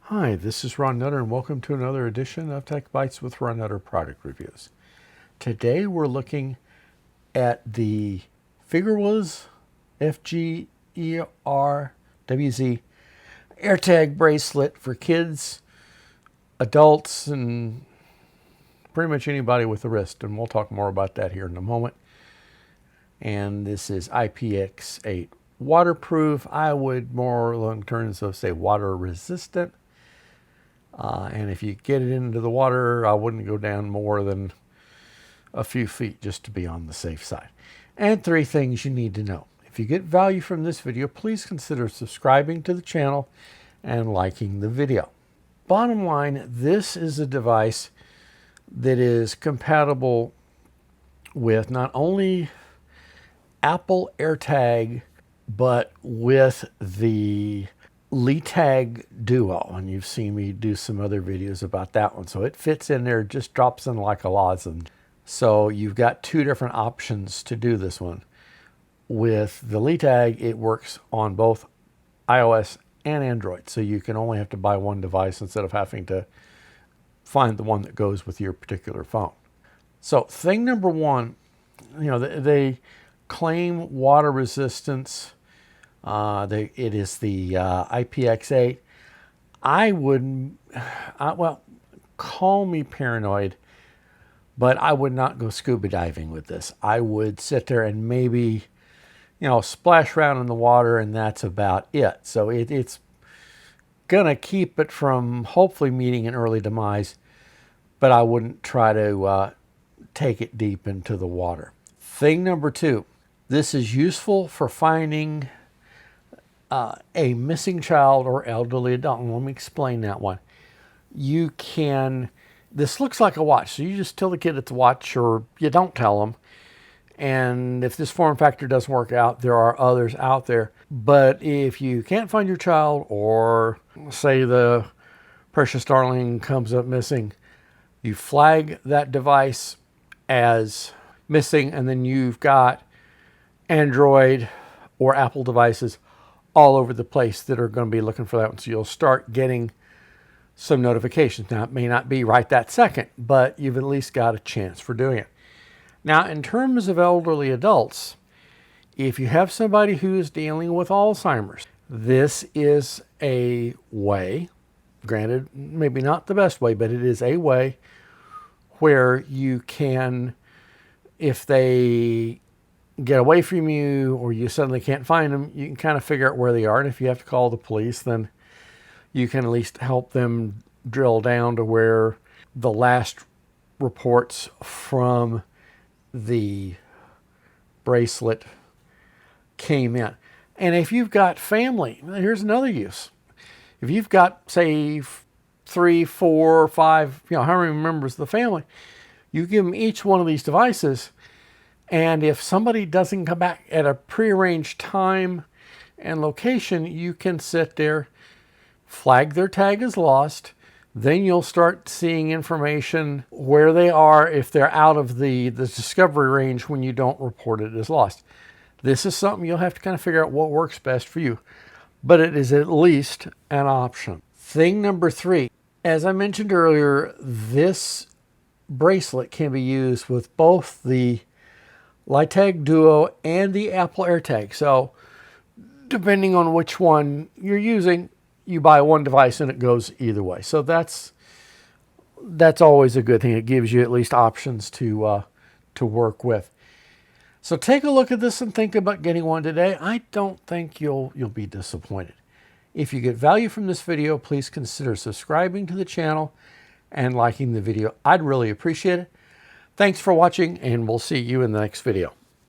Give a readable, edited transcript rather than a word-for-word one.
Hi, this is Ron Nutter and welcome to another edition of TechBytes with Ron Nutter product reviews. Today we're looking at the FGERWZ Airtag Bracelet for kids, adults, and pretty much anybody with a wrist, and we'll talk more about that here in a moment. And this is IPX8 Waterproof. I would more in terms of say water resistant. And if you get it into the water, I wouldn't go down more than a few feet just to be on the safe side. And 3 things you need to know. If you get value from this video, please consider subscribing to the channel and liking the video. Bottom line, this is a device that is compatible with not only Apple AirTag, but with the Airtag Duo, and you've seen me do some other videos about that one. So it fits in there, just drops in like a lozenge. So you've got 2 different options to do this one. With the Airtag, it works on both iOS and Android, so you can only have to buy one device instead of having to find the one that goes with your particular phone. So thing number 1, they claim water resistance. It is the IPX8. Well, call me paranoid, but I would not go scuba diving with this. I would sit there and maybe, splash around in the water, and that's about it. So it's going to keep it from hopefully meeting an early demise, but I wouldn't try to take it deep into the water. Thing number 2, this is useful for finding a missing child or elderly adult. And let me explain that one. This looks like a watch, so you just tell the kid it's a watch, or you don't tell them. And if this form factor doesn't work out, there are others out there. But if you can't find your child, or say the precious darling comes up missing, you flag that device as missing, and then you've got Android or Apple devices all over the place that are going to be looking for that one. So you'll start getting some notifications. Now, it may not be right that second, but you've at least got a chance for doing it. Now, in terms of elderly adults, if you have somebody who is dealing with Alzheimer's, this is a way, granted, maybe not the best way, but it is a way where you can, if they get away from you or you suddenly can't find them, you can kind of figure out where they are. And if you have to call the police, then you can at least help them drill down to where the last reports from the bracelet came in. And if you've got family, here's another use. If you've got, say, 3, 4, 5, however many members of the family, you give them each one of these devices. And if somebody doesn't come back at a prearranged time and location, you can sit there, flag their tag as lost. Then you'll start seeing information where they are if they're out of the discovery range when you don't report it as lost. This is something you'll have to kind of figure out what works best for you, but it is at least an option. Thing number 3, as I mentioned earlier, this bracelet can be used with both the Airtag Duo and the Apple AirTag. So depending on which one you're using, you buy one device and it goes either way. So that's always a good thing. It gives you at least options to work with. So take a look at this and think about getting one today. I don't think you'll be disappointed. If you get value from this video, please consider subscribing to the channel and liking the video. I'd really appreciate it. Thanks for watching, and we'll see you in the next video.